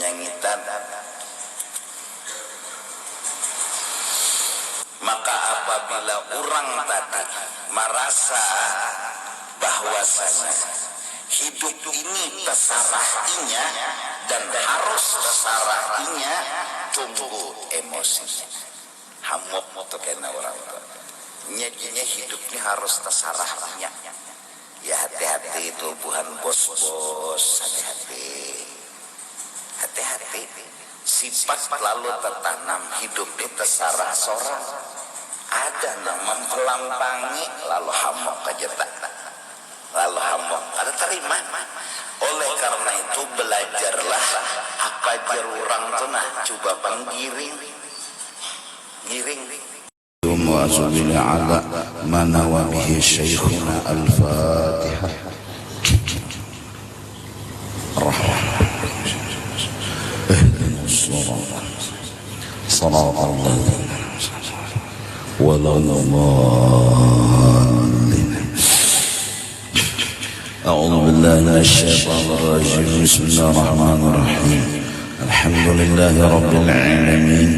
penyanyitan. Maka apabila orang tadi merasa bahwasanya hidup ini terserahnya dan harus terserahnya, tunggu emosi hamuk motor kena orang nyajinya hidup ini harus terserahnya. Ya hati-hati itu bukan bos-bos, hati-hati sifat lalu tertanam hidup itu terserah seorang. Ada nama mempelampangi lalu hamuk aja tak, lalu hamuk ada terima. Oleh karena itu belajarlah apa jerurang tunah, coba penggiring giring. وأصلي على ما نوى به شيخنا الفاتحة الرحمن اهدنا صراط الله ولا ضالين. أعوذ بالله من الشيطان الرجيم. بسم الله الرحمن الرحيم. الحمد لله رب العالمين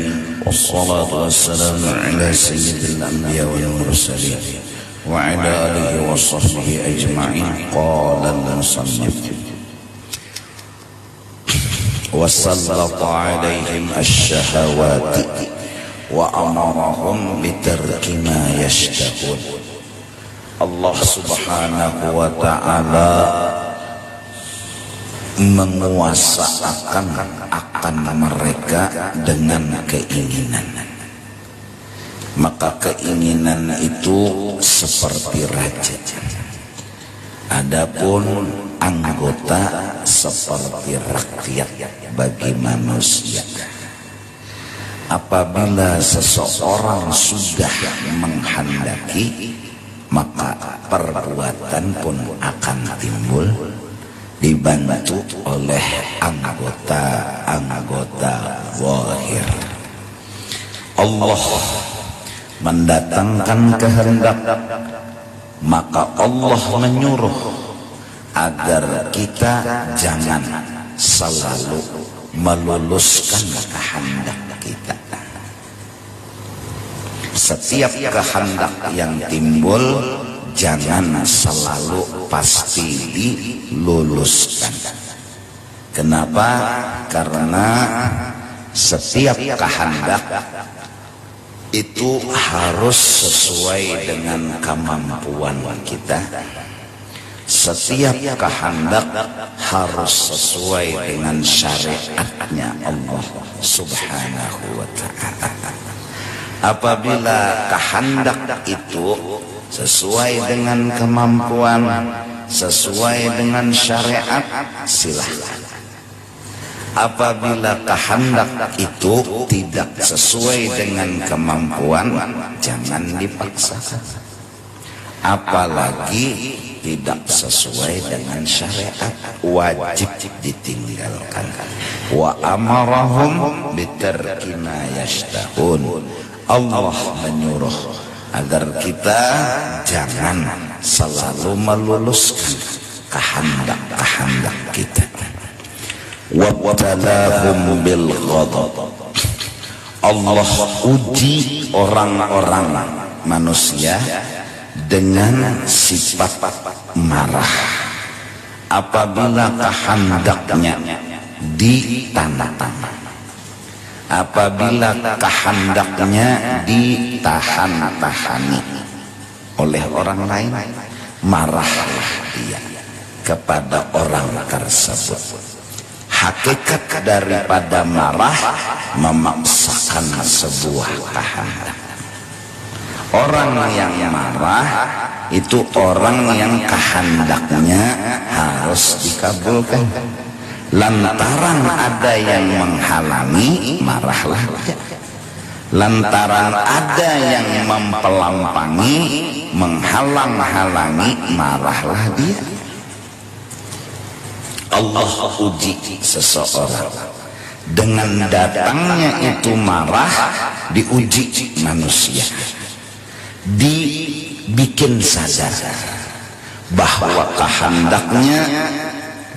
والصلاة والسلام على سيد الأنبياء والمرسلين وعلى آله وصحبه أجمعين. قال المصنف وسلط عليهم الشهوات وأمرهم بترك ما يشتهون. Allah subhanahu wa ta'ala menguasakan akan mereka dengan keinginan. Maka keinginan itu seperti raja, adapun anggota seperti rakyat bagi manusia. Apabila seseorang sudah menghendaki, maka perbuatan pun akan timbul, dibantu oleh anggota-anggota zahir. Allah mendatangkan kehendak, maka Allah menyuruh agar kita jangan selalu meluluskan kehendak kita. Setiap kehendak yang timbul jangan selalu pasti diluluskan. Kenapa? Karena setiap kehendak itu harus sesuai dengan kemampuan kita. Setiap kehendak harus sesuai dengan syariatnya Allah subhanahu wa ta'ala. Apabila kehendak itu sesuai dengan kemampuan, sesuai dengan syariat, silahkan. Apabila kehendak itu tidak sesuai dengan kemampuan, jangan dipaksakan. Apalagi tidak sesuai dengan syariat, wajib ditinggalkan. Wa amarahum bitarki ma yashtahun. Allah menyuruh agar kita jangan selalu meluluskan kehendak-kehendak kita. Wabtalahum bil ghadab. Allah uji orang-orang manusia dengan sifat marah apabila kehendaknya ditantang, apabila kehendaknya ditahan-tahani oleh orang lain, marahlah dia kepada orang tersebut. Hakikat daripada marah memaksakan sebuah kehendak. Orang yang marah itu orang yang kehendaknya harus dikabulkan. Lantaran ada yang menghalangi, marahlah dia. Lantaran ada yang mempelampangi, menghalang-halangi, marahlah dia. Allah uji seseorang dengan datangnya itu marah, diuji manusia, dibikin sadar bahwa kehendaknya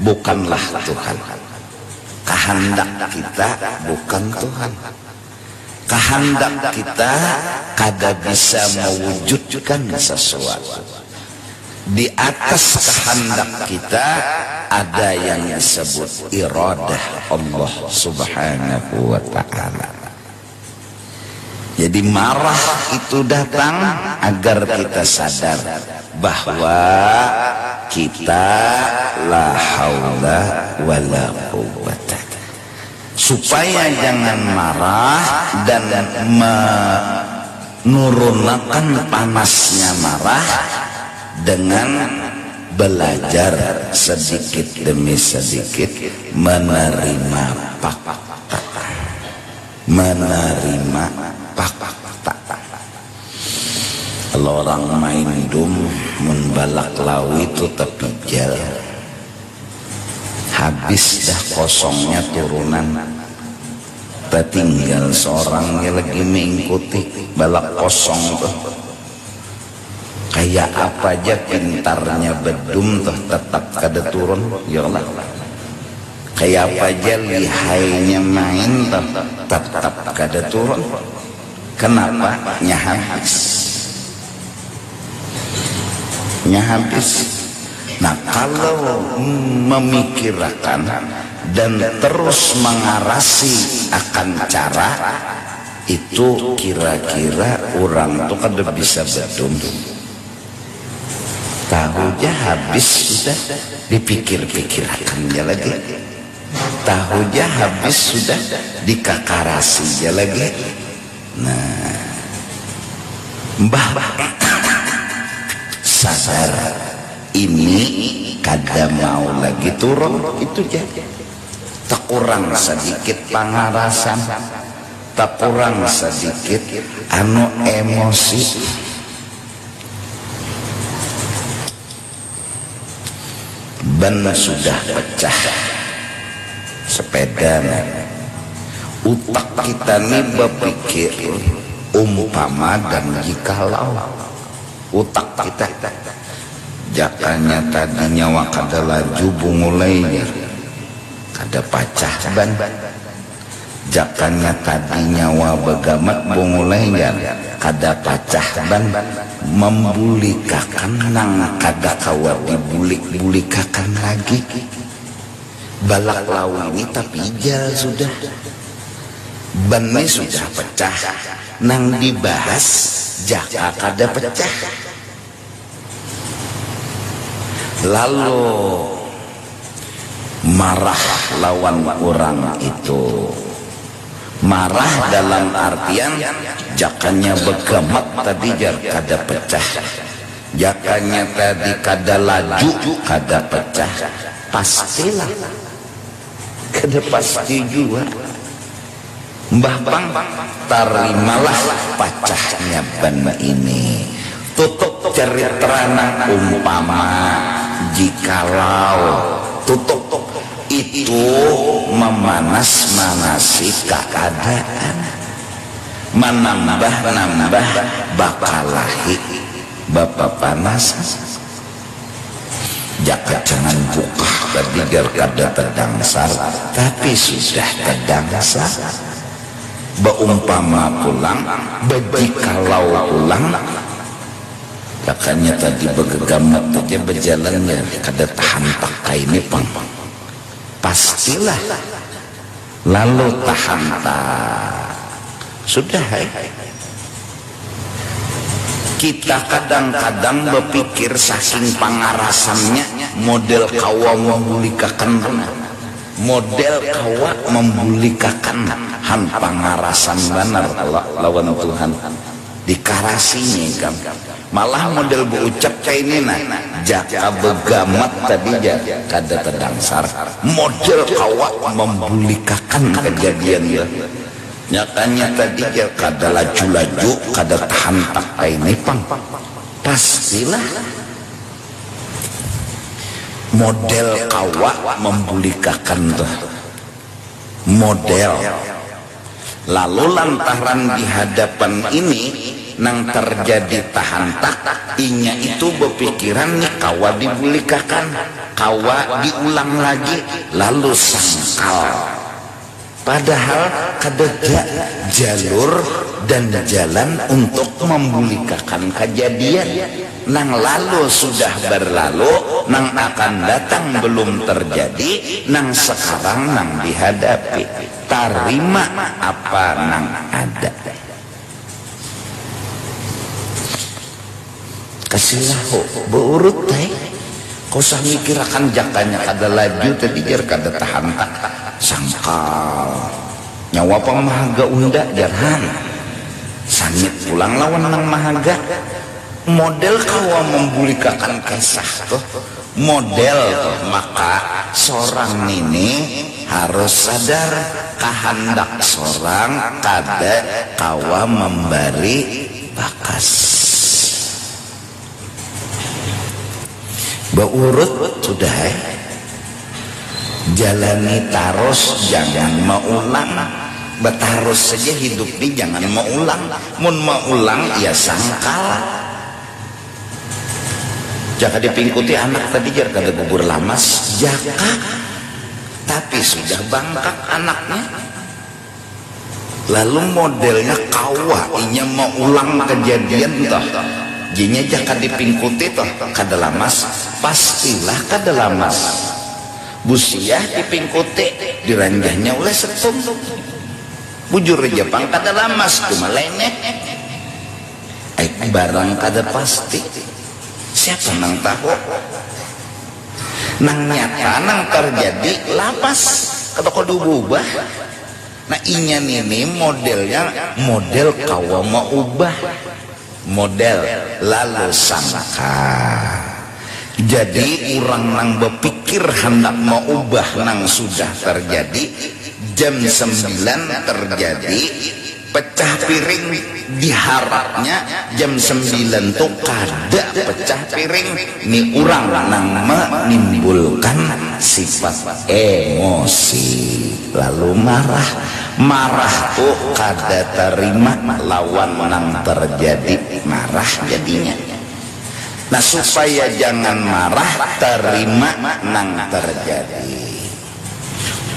bukanlah Tuhan, kehendak kita bukan Tuhan. Kehendak kita kada bisa mewujudkan sesuatu. Di atas kehendak kita ada yang disebut iradah Allah Subhanahu wa ta'ala. Jadi marah itu datang agar kita sadar bahwa kita la haula wala quwwata, supaya jangan marah dan menurunkan panasnya marah dengan belajar sedikit demi sedikit menerima fakta, menerima fakta. Kalau orang main dum membalak lawi itu tepi jel, habis dah kosongnya turunan, tertinggal seorang yang lagi mengikuti balak kosong tuh. Kayak apa aja pintarnya bedum tuh tetap kada turun, ya Allah. Kayak apa aja lihainya main tuh tetap kada turun. Kenapa? Nya habis. Nya habis. Nah, kalau memikirkan dan terus mengarasi akan cara itu, kira-kira orang tuh kada bisa bedum. Tahunya habis sudah dipikir-pikirkannya lagi. Tahunya habis sudah dikakarasinya lagi. Nah, mbah sadar ini kada mau lagi turun, itu jadi tak kurang sedikit pangarasan, tak kurang sedikit emosi. Ban sudah pecah sepeda, utak kita nih berpikir umpama dan jikalau. Utak kita jakanya tadi nyawa kada laju bungulainya kada pacah ban, jakanya tadi nyawa begamat bungulainya kada pacah ban, membulikakan nang kada kawa dibulik-bulikakan lagi. Balak lawi ini tapi ijal sudah, bannya sudah pecah, nang dibahas jaka kada pecah. Lalu marah lawan orang itu, marah dalam artian jakanya begamat tadi jar kada pecah, jakanya tadi kada laju kada pecah, pastilah kada pasti juga. Mbah Bang, terimalah pecahnya ban ini. Tutup cerita umpama jikalau tutup itu memanas-manasi keadaan, menambah-nambah bakalahi bapak panas. Jaka jangan buka tadi biar kada terdangsar, tapi sudah terdangsar. Beumpama pulang, bejikalau pulang, jakanya tadi begegamat aja berjalannya kada tahan pakai ini pang. Pastilah lalu tahan tak sudah. Kita kadang-kadang berpikir saking pangarasannya model kawa membulikakan, model kawa membulikakan han pangarasan benar lawan Tuhan dikarasinya kan. Malah model berucap kayak ini nah jaka begamat tadi ya kada terdangsar, model kawa membulikakan kejadian ya. Nyatanya tadi ya kada laju-laju kada tahan tak ini pang. Pastilah model kawa membulikakan tuh model. Lalu lantaran di hadapan ini nang terjadi tahan tak, inya itu berpikiran nih kawa dibulikakan, kawa diulang lagi, lalu sangkal padahal kadega jalur dan jalan untuk membulikakan kejadian nang lalu sudah berlalu, nang akan datang belum terjadi, nang sekarang nang dihadapi. Tarima apa nang ada. Kasihlah beurut teh. Kau usah mikir akan jakanya kada laju tadi jar kada tahan tak sangkal nyawa pang mahaga unda jarhan sangit pulang lawan nang mahaga. Model kawa membulikakan kisah tuh model tuh, maka seorang ini harus sadar kehendak seorang kada kawa memberi bakas. Beurut sudah jalani taros jangan maulang, betarus saja hidup ini jangan maulang, mun maulang ya sangkal. Jaka dipingkuti anak tadi jar kada gugur lamas jaka, tapi sudah bangkak anaknya. Lalu modelnya kawa inya mau ulang kejadian toh, jinya jaka dipingkuti toh kada lamas, pastilah kada lamas. Busiah dipingkuti diranjahnya oleh setum, bujur Jepang kada lamas cuma lenek. Barang kada pasti. Siapa nang tahu nang nyata nang terjadi lapas kada kudu ubah. Nah inya ini modelnya model kawa mau ubah, model lalu sangka. Jadi orang nang berpikir hendak mau ubah nang sudah terjadi, jam 9 terjadi pecah piring, diharapnya jam 9 tuh kada pecah piring. Ini orang nang menimbulkan sifat emosi lalu marah tuh kada terima lawan nang terjadi, marah jadinya. Nah supaya jangan marah, terima nang terjadi.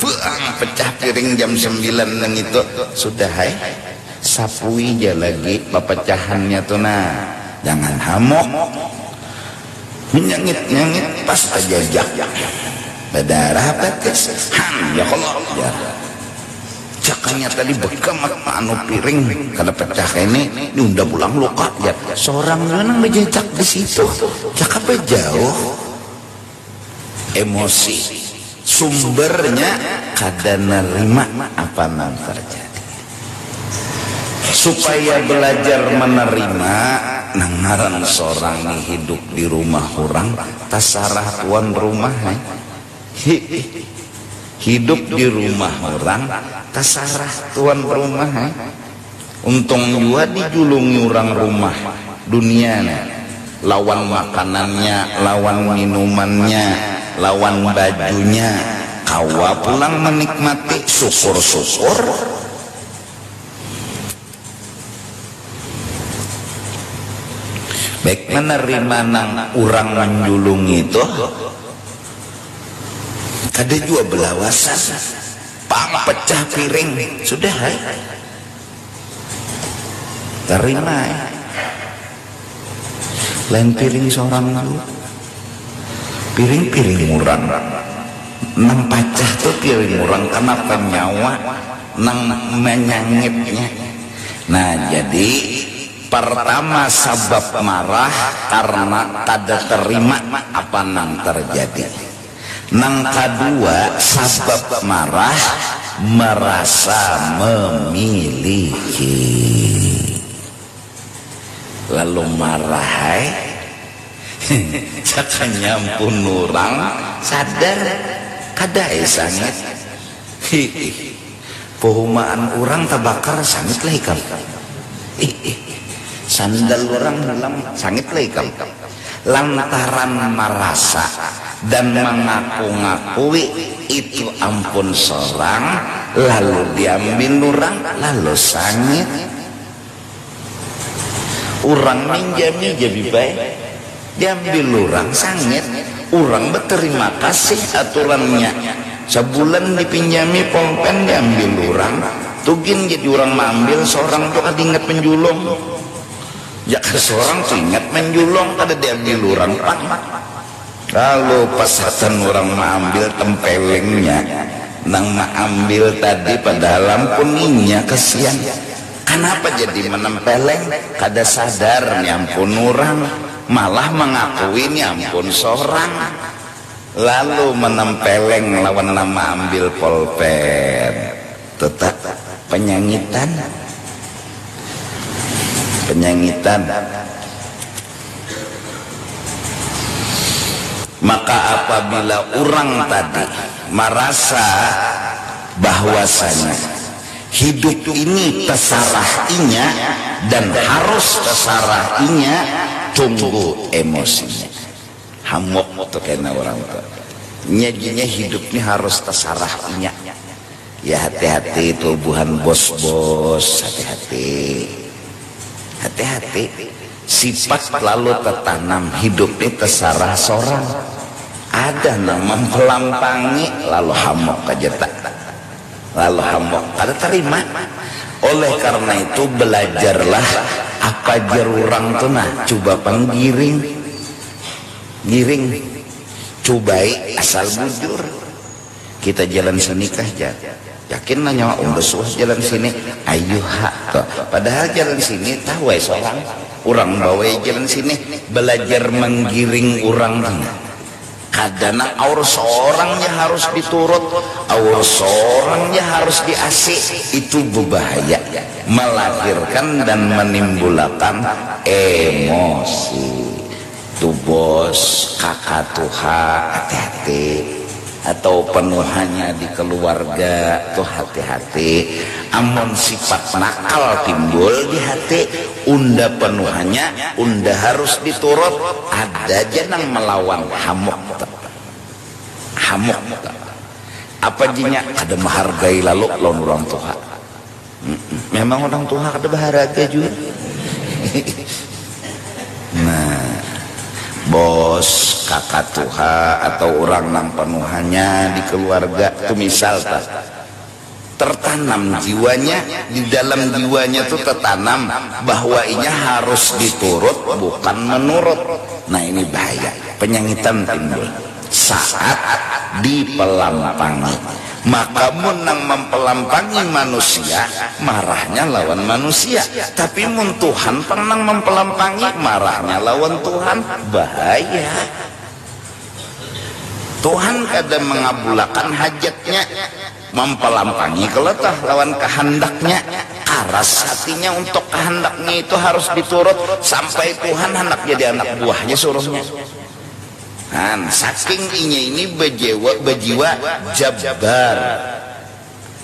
Buang pecah piring jam 9 nang itu sudah sapui aja lagi pepecahannya tuh. Nah jangan hamok menyengit-nyengit pas terjajak berdarah betes ya Allah ya cakanya tadi bekam anu piring kada pecah ini udah pulang luka ya seorang nang berjejak di situ cakap jauh emosi sumbernya kada nerima apa yang terjadi. Supaya belajar menerima nang ngaran seorang nih hidup di rumah orang tasarah tuan rumah hidup di rumah orang tasarah tuan rumah untung juga dijulungi orang rumah dunia lawan makanannya, lawan minumannya, lawan bajunya, kawa pulang menikmati syukur-syukur. Baik menerima nang urang menjulungi itu kada juga belawasan pang pecah piring sudah terima lain piring seorang lalu piring-piring murang nang pacah tuh piring murang karena penyawa nang menyangitnya. Nah jadi pertama sebab marah karena kada terima apa nang terjadi. Nang kedua sebab marah merasa memiliki. Lalu marah cakap nyampun orang sadar kada sangit pohumaan orang terbakar sangit lah ikam sandal orang dalam sangit lah ikam lantaran merasa dan mengaku-ngakui itu ampun seorang lalu diambil orang lalu sangit orang minjami jadi baik diambil orang sangit orang berterima kasih aturannya sebulan dipinjami polpen diambil orang tugin jadi orang mengambil seorang tuh kada ingat menjulung ya seorang tuh ingat menjulung kada diambil orang pak lalu pasatan orang mengambil tempelengnya nang mengambil tadi padahal ampuninya kesian kenapa jadi menempeleng kada sadar nyampun orang malah mengakui nyampun seorang lalu menempeleng lawan nama ambil polpen tetap penyangitan maka apabila orang tadi merasa bahwasanya hidup ini terserah-inya dan harus terserah-inya tunggu emosinya hamuk tuh kena orang tua nyajinya hidup ini harus terserah-inya ya hati-hati tubuhan bos-bos hati-hati sifat lalu tertanam hidup ini terserah seorang ada nama mempelampangi lalu hamuk aja tak lalu hamuk kada terima oleh karena itu belajarlah apa jarurang tuh nah coba penggiring cobai asal bujur kita jalan sini kah yakin nanya besuh jalan sini ayo toh padahal jalan sini tahu seorang orang bawa jalan sini belajar menggiring orang kadana aur seorangnya harus diturut aur seorangnya harus diasih itu berbahaya melahirkan dan menimbulkan emosi tuh bos kakak tuha hati-hati atau penuhannya di keluarga tuh hati-hati amun sifat nakal timbul di hati unda penuhannya unda harus diturut ada jenang melawan hamuk apa jinya ada menghargai lalu lawan orang tua memang orang tua ada berharga juga nah bos kakak tuha atau orang nang penuhannya di keluarga itu misal tertanam jiwanya di dalam jiwanya tuh tertanam bahwa inya harus diturut bukan menurut nah ini bahaya penyangitan timbul saat dipelampangi maka menang mempelampangi manusia marahnya lawan manusia tapi mun Tuhan pernah mempelampangi marahnya lawan Tuhan bahaya Tuhan kadang mengabulkan hajatnya mempelampangi keletah lawan kehendaknya karas hatinya untuk kehendaknya itu harus diturut sampai Tuhan hendak jadi anak buahnya suruhnya saking inya ini berjiwa jabbar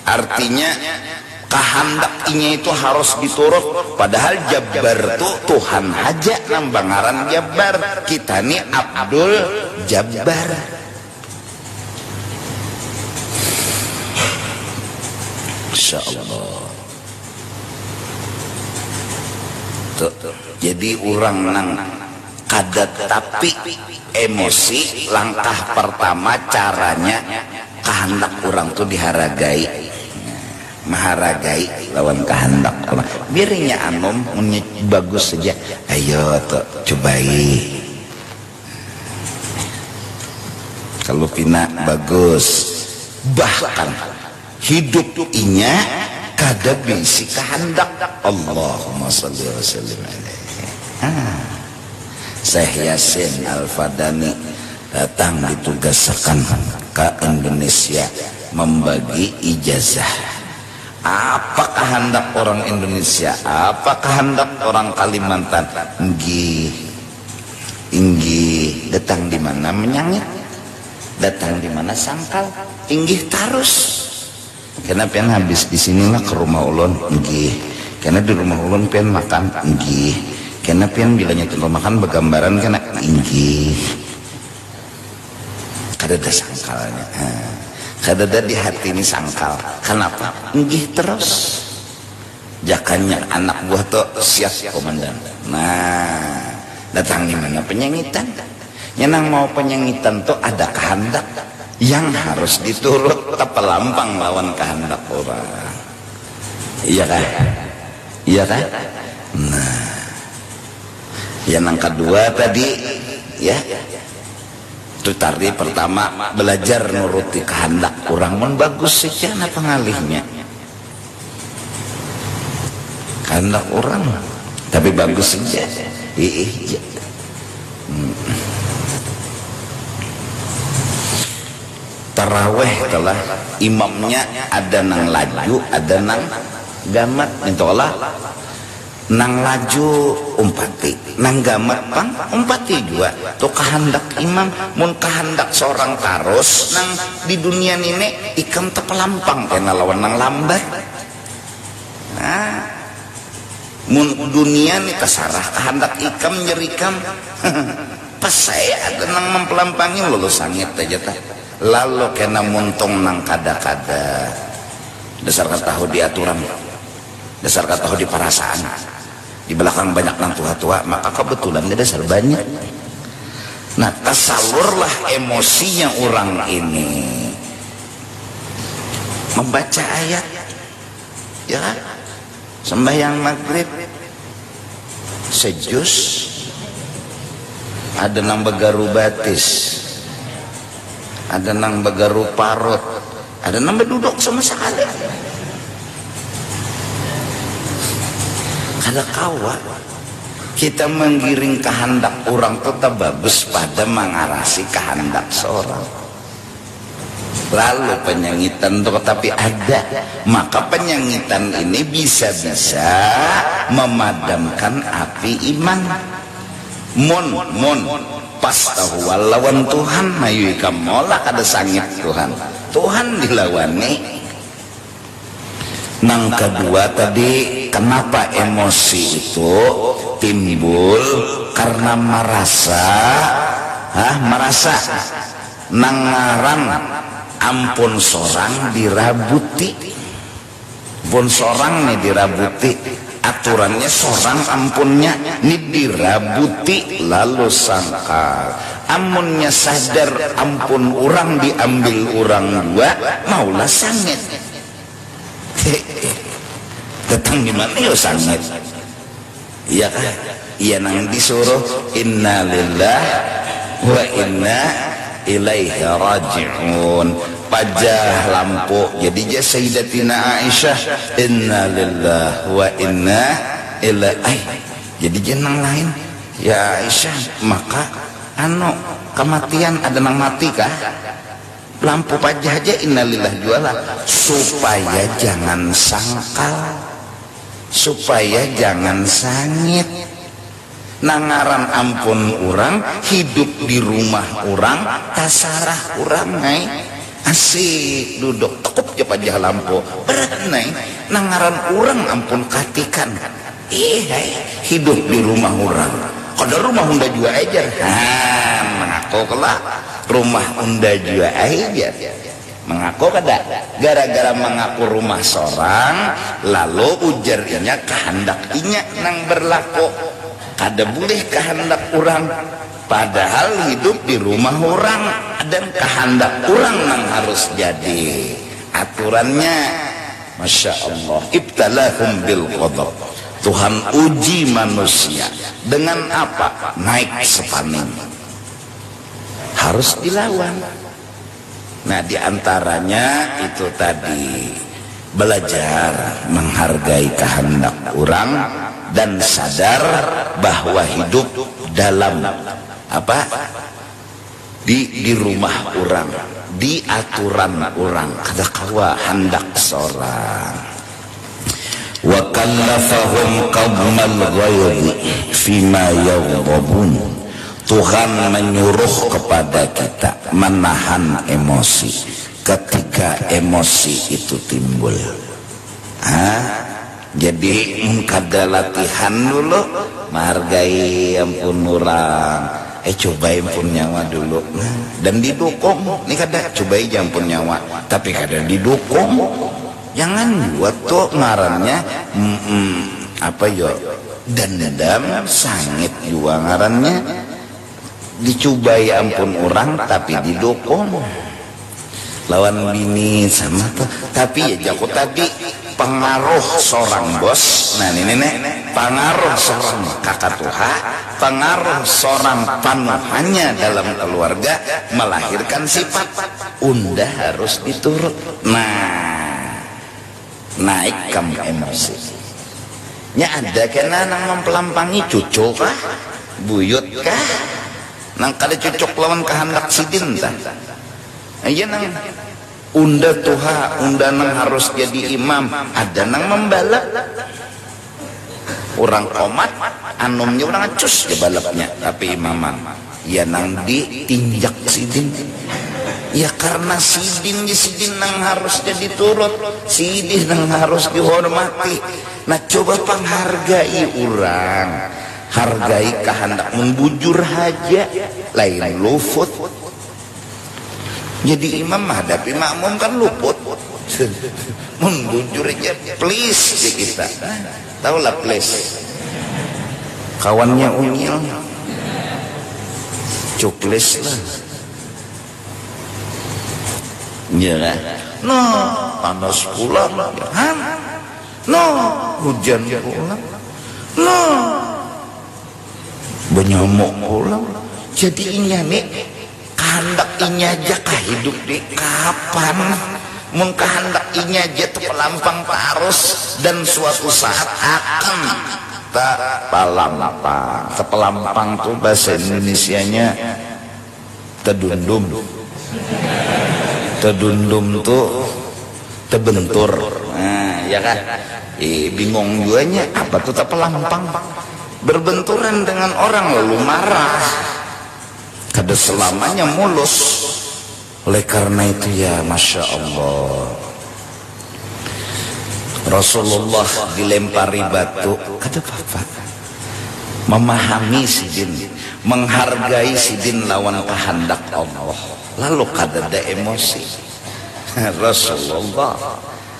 artinya kehendak inya itu harus diturut padahal jabbar itu Tuhan aja nambangaran jabbar kita nih Abdul Jabbar insyaallah tuh jadi orang nang kada tapi emosi langkah pertama caranya kehendak orang tuh dihargai menghargai lawan kehendak Allah biarnya anom bagus saja ayo tuh cobai kalau pina bagus bahkan hidup inya kada bisi kehendak Allahumma sholli wa sallim alaihi Syekh Yasin Al-Fadani datang ditugaskan ke Indonesia membagi ijazah apa kehendak orang Indonesia apa kehendak orang Kalimantan inggih datang di mana menyangit datang di mana sangkal inggih tarus karena pian habis di sinilah ke rumah ulun inggih karena di rumah ulun pian makan inggih karena pian bilanya itu makan bergambaran kena inggih kadada sangkalnya kadada di hati ini sangkal kenapa inggih terus jakannya anak buah tuh siap komandan nah datang di mana penyangitan nyenang mau penyangitan tuh ada kehendak yang harus diturut tapalampang lawan kehendak orang. Iya kan? Iya kan? Nah, yang kedua tadi ya, itu tadi pertama belajar nuruti kehendak orang, mun bagus saja na pengalihnya kehendak orang, tapi bagus saja. Iya. Taraweh telah imamnya ada nang laju, ada nang gamat, mintolah nang laju umpati, nang gamat pang umpati juga. Tuh kehendak imam, mun kehendak seorang tarus nang di dunia ini ikam tepelampang kena lawan nang lambat. Nah, mun dunia nih kesarah kehendak ikam nyerikam. Pas saya ada nang mempelampangi lulus sangit aja tak. Lalu kena muntung nang kada-kada. Dasar katahu di aturan, dasar katahu di perasaan. Di belakang banyak nang tua-tua, maka kebetulan dia dasar banyak. Nah, tersalurlah emosinya orang ini membaca ayat, ya kan? Sembahyang maghrib sejus, ada nang begaru batis, ada nang begaru parut, ada nang berduduk sama sekali. Kada kawa kita menggiring kehendak orang tetap bagus pada mengarasi kehendak seorang. Lalu penyangitan tetapi ada, maka penyangitan ini bisa-bisa memadamkan api iman. Mun pas tahu lawan Tuhan mayu ikam mola kada sangit Tuhan dilawani. Nang kedua tadi, kenapa emosi itu timbul? Karena merasa nang ngaran ampun sorang dirabuti, pun sorang nih dirabuti, aturannya sorang ampunnya nih dirabuti, lalu sangkal amunnya sadar ampun orang diambil orang dua maulah sangit. Datang gimana ya sangit? Iya kan? Iya nang disuruh inna lillah wa inna ilaihi raji'un. Pajah lampu jadi Sayyidatina Aisyah inna lillah wa inna ilaihi. Jadi jenang lain ya Aisyah, maka kematian ada nang mati kah? Lampu pajah aja innalillah jualah supaya jangan sangkal, supaya jangan sangit. Nangaran ampun orang hidup di rumah orang, tasarah orang ngai asik duduk tekuk je pajah lampu beranai. Nangaran orang ampun katikan hidup di rumah orang. Kada rumah unda jua aja mengaku kelak rumah unda jua aja mengaku kada gara-gara mengaku rumah seorang lalu ujarnya kehendak inya nang berlaku. Kada boleh kehendak orang padahal hidup di rumah orang dan kehendak orang nang harus jadi aturannya. Masya Allah, ibtalahum bil ghadab. Tuhan uji manusia dengan apa? Naik sepaning, harus dilawan. Nah, diantaranya itu tadi belajar menghargai kehendak orang dan sadar bahwa hidup dalam apa? Di rumah orang, di aturan orang, kada kawa hendak seorang. Wa kallafahum qadmal ghayri fima yaghdabun. Tuhan menyuruh kepada kita menahan emosi ketika emosi itu timbul. Jadi kada latihan dulu menghargai ampun orang. Coba ampun nyawa dulu dan didukung. Ini kada coba ampun nyawa tapi kada didukung. Jangan buat tuh ngarannya apa yo dendam sangit juga ngarannya dicobai ampun orang tapi didukung. lawan bini sama tuh. Tapi ya jago tadi pengaruh seorang bos, nah ini nenek, pengaruh seorang kakak tua, pengaruh seorang panuhannya dalam keluarga melahirkan sifat unda harus diturut. Nah, naik kamu emosi. Nya ada kena nang mempelampangi cucu kah, buyut kah, nang kada cocok lawan kehendak sidin tah. Iya nang unda tuha, unda nang harus jadi imam, ada nang membalap. Orang komat, anumnya orang acus ke balapnya, tapi imaman. Ya nang ditinjak sidin. Ya karena sidin nang harus jadi turut, sidin nang harus dihormati. Nah coba penghargai orang, hargai kehendak membujur haja, lain luput. Jadi imam menghadapi makmum kan luput, membujur aja please ya kita, tahu lah please. Kawannya unyil, cuklis lah. Ya kan? No, panas pulang, no, hujan pulang, no, benyamuk pulang. Jadi ini nih, kehendak ini aja kah hidup di kapan? Mun kehendak ini aja terpelampang terus dan suatu saat akan tak palampang. Terpelampang tuh bahasa Indonesianya tedundum. Tedundum tuh terbentur. Nah, ya kan? Bingung juanya apa tuh terpelampang? Berbenturan dengan orang lalu marah. Kada selamanya mulus. Oleh karena itu ya Masya Allah, Rasulullah dilempari batu, kada apa-apa. Memahami sidin, menghargai sidin lawan kehendak Allah. Lalu kada ada emosi. Rasulullah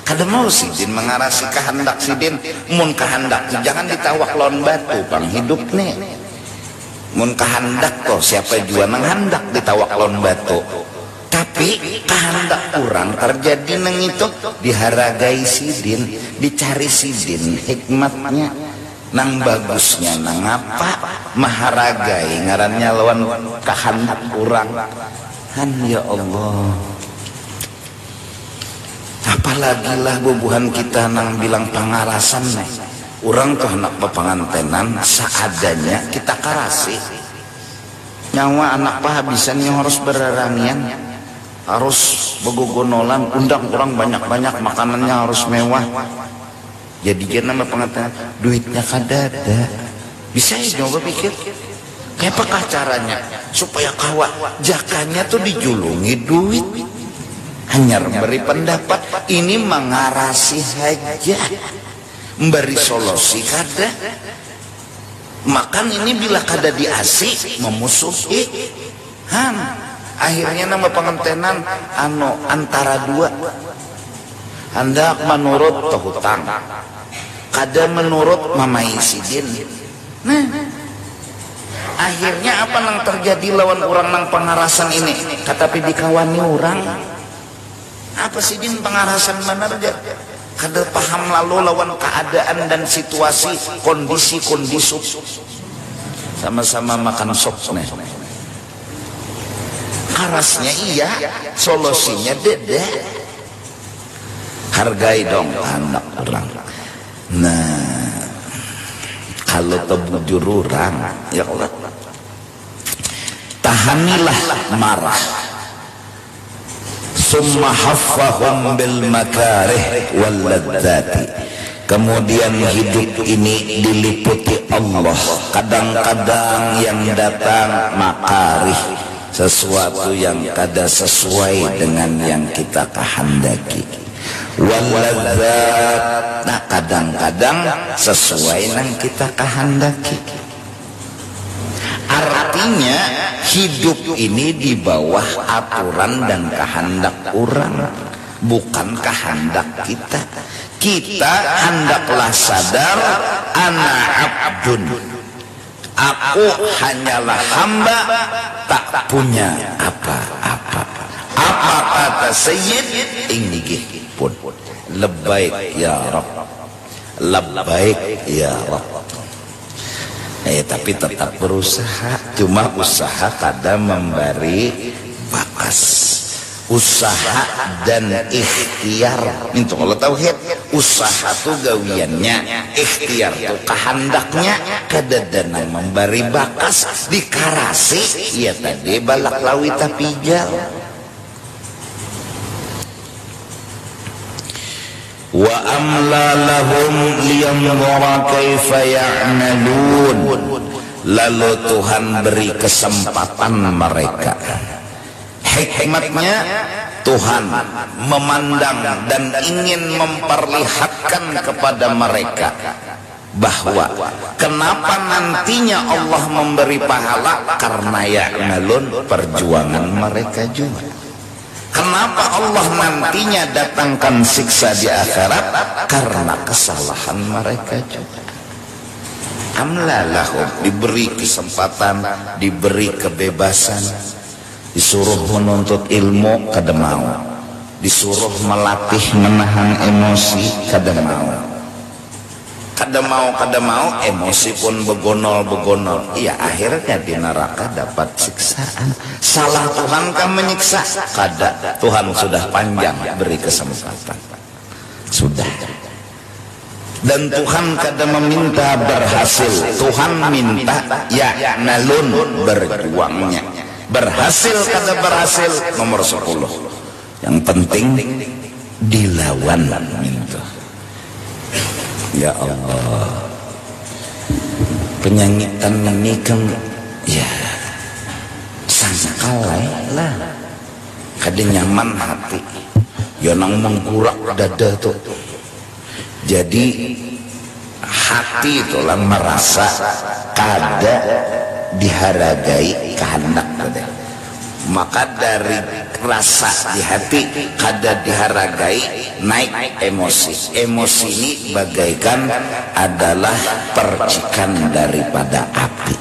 kada mau sidin mengarasi kehendak sidin. Mun kehendak jangan ditawak lawan batu bang hidup nih. Mun kehendak toh siapa jua nang hendak ditawak lawan batu. Tapi kehendak orang terjadi nang itu dihargai sidin, dicari sidin hikmatnya, nang bagusnya nang apa, maharagai ngarannya lawan kehendak orang. Han ya Allah. Apalagi lah bubuhan kita nang bilang pangarasan nih. Orang tuh anak pepangantenan seadanya kita karasi. Nyawa anak pahabisannya harus beraramian, harus begogonolan, undang orang banyak-banyak, makanannya harus mewah. Jadi dia nama pengantenan, duitnya kada ada. Bisa ya coba pikir, kayak apakah caranya supaya kawa jakanya tuh dijulungi duit. Hanya memberi pendapat, ini mengarasi saja. Memberi solusi kada. Makan ini bila kada diasi memusuhi. Akhirnya nama pengantenan antara dua. Hendak menurut hutang, kada menurut mamai sidin. Nah, akhirnya apa yang terjadi lawan orang nang pengarasan ini? Tetapi dikawani orang. Apa sidin pengarasan benar aja? Kada paham lalu lawan keadaan dan situasi kondisi-kondisi. Sama-sama makan sop nih. Karasnya iya, solusinya beda. Hargai dong anak orang. Nah, kalau terbujur orang, ya Allah, tahanilah marah. Summa haffahum bil makarih wal ladzati. Kemudian hidup ini diliputi Allah. Kadang-kadang yang datang makarih, sesuatu yang kada sesuai dengan yang kita kehendaki. Wal ladzat, nah kadang-kadang sesuai yang kita kehendaki. Artinya hidup ini di bawah aturan dan kehendak orang, bukan kehendak kita. Kita hendaklah sadar, ana abdun, aku hanyalah hamba, tak punya apa-apa. Apa kata kata sayyid inggih pun labbaik ya Rabb, labbaik ya Rabb. Tapi tetap berusaha, cuma usaha kada memberi bakas. Usaha dan ikhtiar itu kalau tauhid. Usaha tuh gawiannya, ikhtiar tuh kehendaknya. Kadadana memberi bakas dikarasi ya tadi balak lawi tapijal. Wa amla lahum liyanzura kaifa ya'malun. Lalu Tuhan beri kesempatan mereka. Hikmatnya Tuhan memandang dan ingin memperlihatkan kepada mereka bahwa kenapa nantinya Allah memberi pahala, karena ya'malun, perjuangan mereka juga. Kenapa Allah nantinya datangkan siksa di akhirat, karena kesalahan mereka juga. Amlalahum, diberi kesempatan, diberi kebebasan, disuruh menuntut ilmu kada mau, disuruh melatih menahan emosi kada mau, kada mau emosi pun begonol. Iya, akhirnya di neraka dapat siksaan. Salah Tuhan kan menyiksa? Kada, Tuhan sudah panjang beri kesempatan, sudah. Dan Tuhan kada meminta berhasil, Tuhan minta ya'malun, berjuangnya. Berhasil kada berhasil nomor 10. Yang penting dilawan minta. Ya Allah, penyanyian ini kan ya sangkalai lah, kada nyaman hati, ya nang menggurak dada tuh. Jadi hati itulah merasa kada dihargai kehendak kada. Maka dari rasa di hati kada dihargai, naik emosi. Emosi ini bagaikan adalah percikan daripada api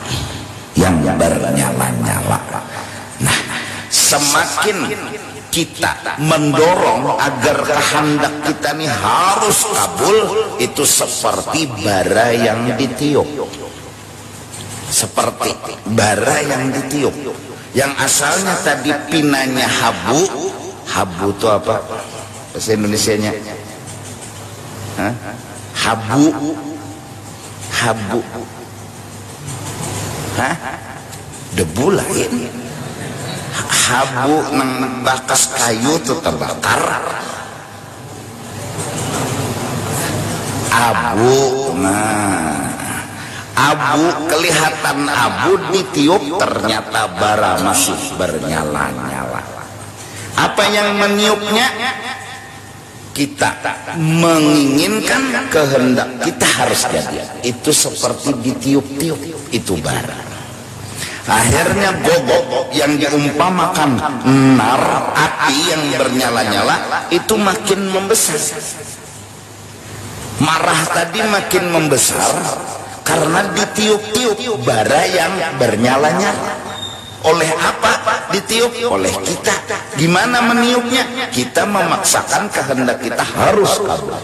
yang bernyala-nyala. Nah, semakin kita mendorong agar kehendak kita ini harus kabul, itu seperti bara yang ditiup. Seperti bara yang ditiup, yang asalnya tadi pinanya habu. Habu itu apa bahasa Indonesianya? Hah? Habu. Hah? Debu lain. Habu nang bakas kayu itu terbakar. Abu, nah, abu kelihatan abu ditiup, ternyata bara masih bernyala-nyala. Apa yang meniupnya? Kita menginginkan kehendak kita harus jadi. Itu seperti ditiup-tiup, itu bara. Akhirnya gogok yang diumpamakan nar, api yang bernyala-nyala, itu makin membesar. Marah tadi makin membesar karena ditiup-tiup bara yang bernyala-nyala. Oleh apa ditiup? Oleh kita. Gimana meniupnya? Kita memaksakan kehendak kita harus kabul.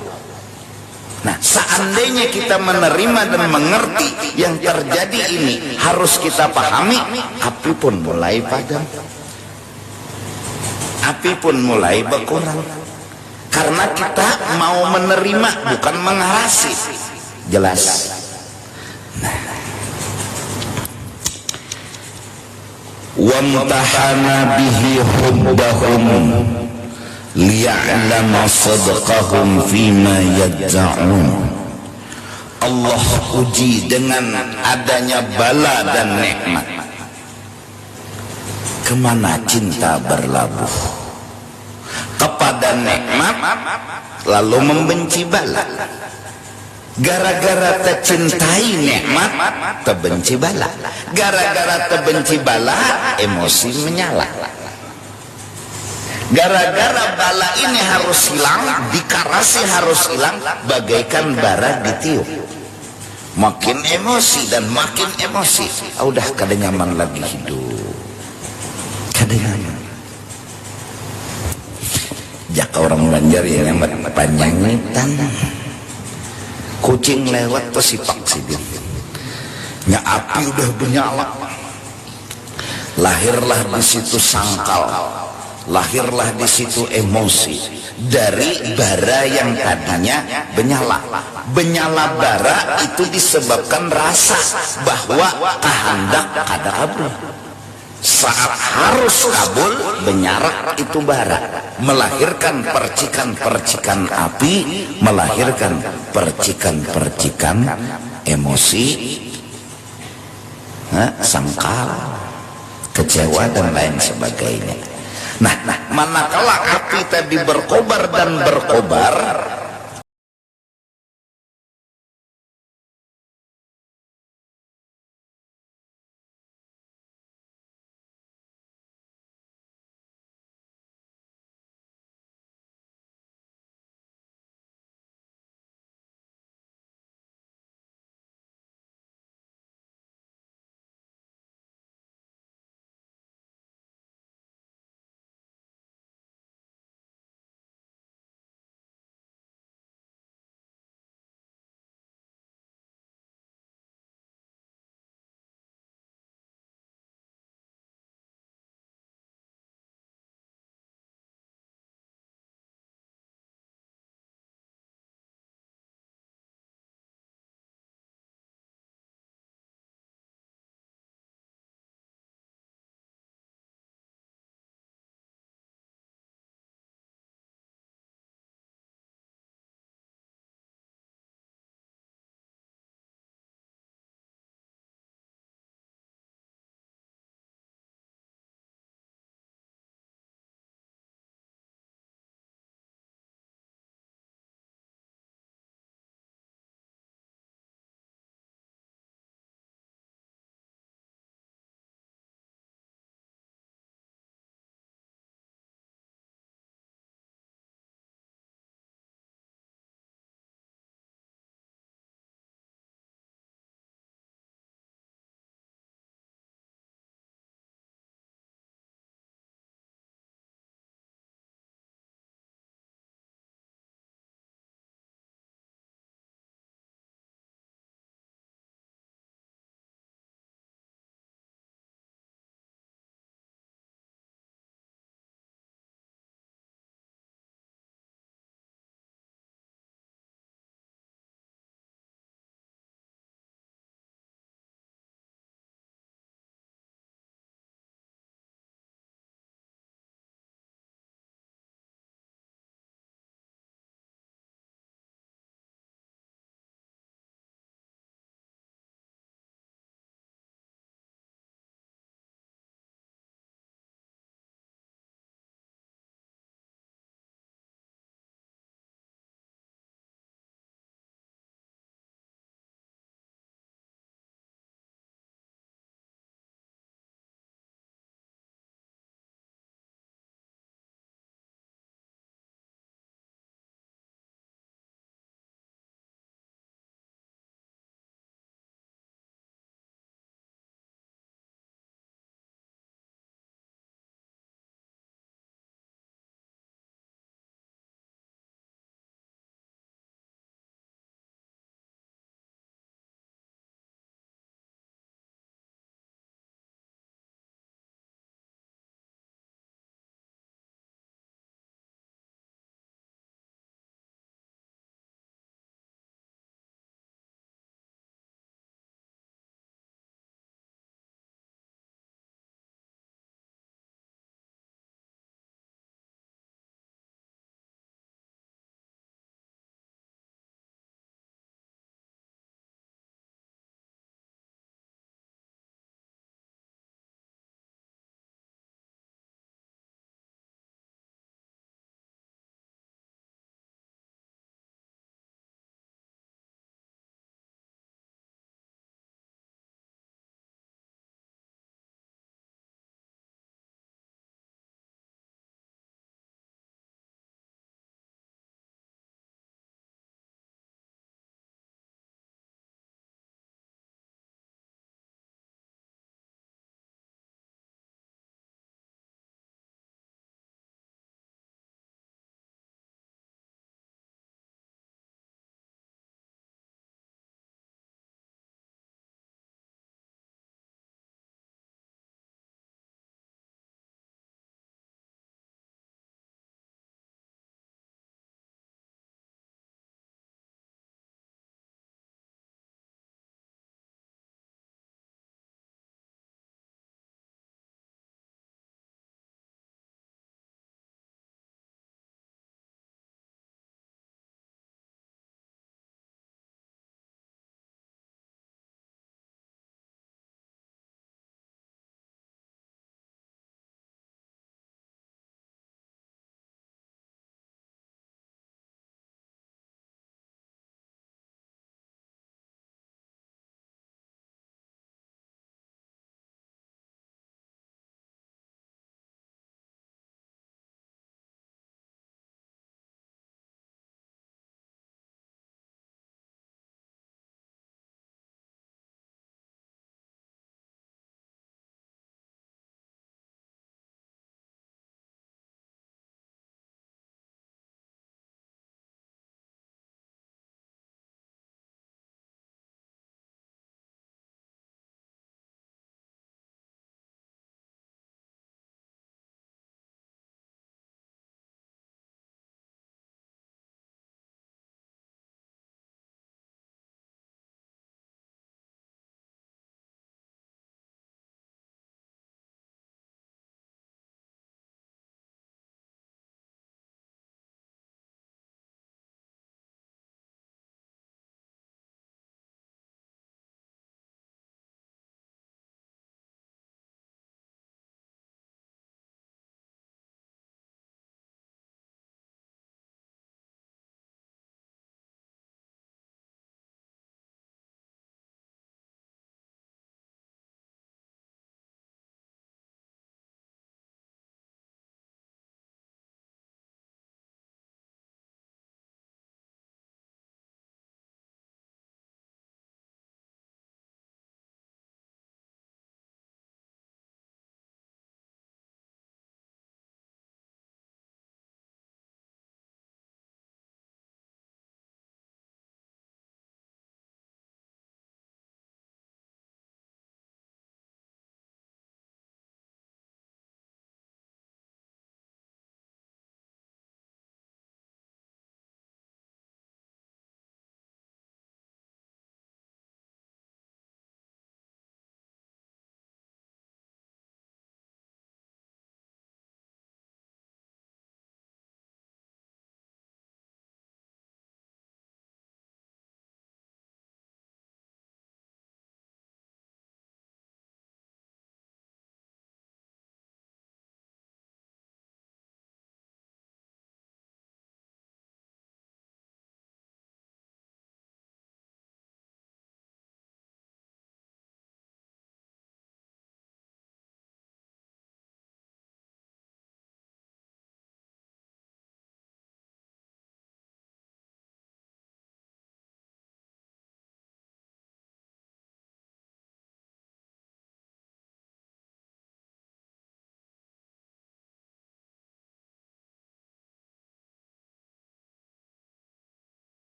Nah, seandainya kita menerima dan mengerti yang terjadi ini harus kita pahami, api pun mulai padam, api pun mulai berkurang, karena kita mau menerima bukan mengarasi. Jelas. Nah, wamtahana bihi hubbahum liya'lama sadqahum fima yad'un. Allah uji dengan adanya bala dan nikmat. Kemana cinta berlabuh? Kepada nikmat lalu membenci bala. Gara-gara tercintai nikmat terbenci bala. Gara-gara terbenci bala emosi menyala. Gara-gara bala ini harus hilang, dikarasi harus hilang, bagaikan bara ditiup. Makin emosi dan makin emosi, udah kada nyaman lagi hidup, kada nyaman. jaka orang Banjar ya nyamat panjangitan. Kucing lewat tuh sipak sih dia. Nya api udah menyala. Lahirlah di situ sangkal, lahirlah di situ emosi dari bara yang tadinya benyala bara itu disebabkan rasa bahwa kehendak kada kabul. Saat harus kabul benyarak itu bara, melahirkan percikan-percikan api, melahirkan percikan-percikan emosi, sangkal, kecewa dan lain sebagainya. Nah, manakala api tadi berkobar dan berkobar,